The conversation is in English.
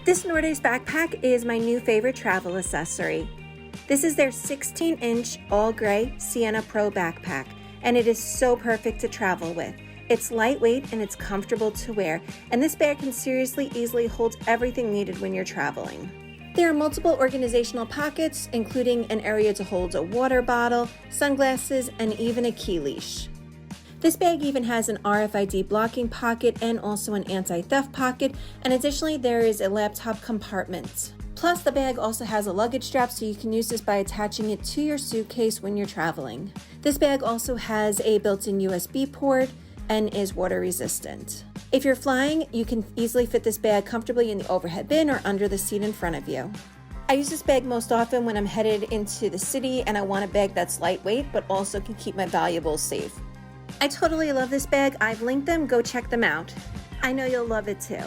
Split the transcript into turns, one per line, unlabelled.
This Nordace backpack is my new favorite travel accessory. This is their 16-inch all-gray Siena Pro backpack, and it is so perfect to travel with. It's lightweight and it's comfortable to wear, and this bag can seriously easily hold everything needed when you're traveling. There are multiple organizational pockets, including an area to hold a water bottle, sunglasses, and even a key leash. This bag even has an RFID blocking pocket and also an anti-theft pocket, and additionally there is a laptop compartment. Plus the bag also has a luggage strap, so you can use this by attaching it to your suitcase when you're traveling. This bag also has a built-in USB port and is water resistant. If you're flying, you can easily fit this bag comfortably in the overhead bin or under the seat in front of you. I use this bag most often when I'm headed into the city and I want a bag that's lightweight but also can keep my valuables safe. I totally love this bag. I've linked them. Go check them out. I know you'll love it too.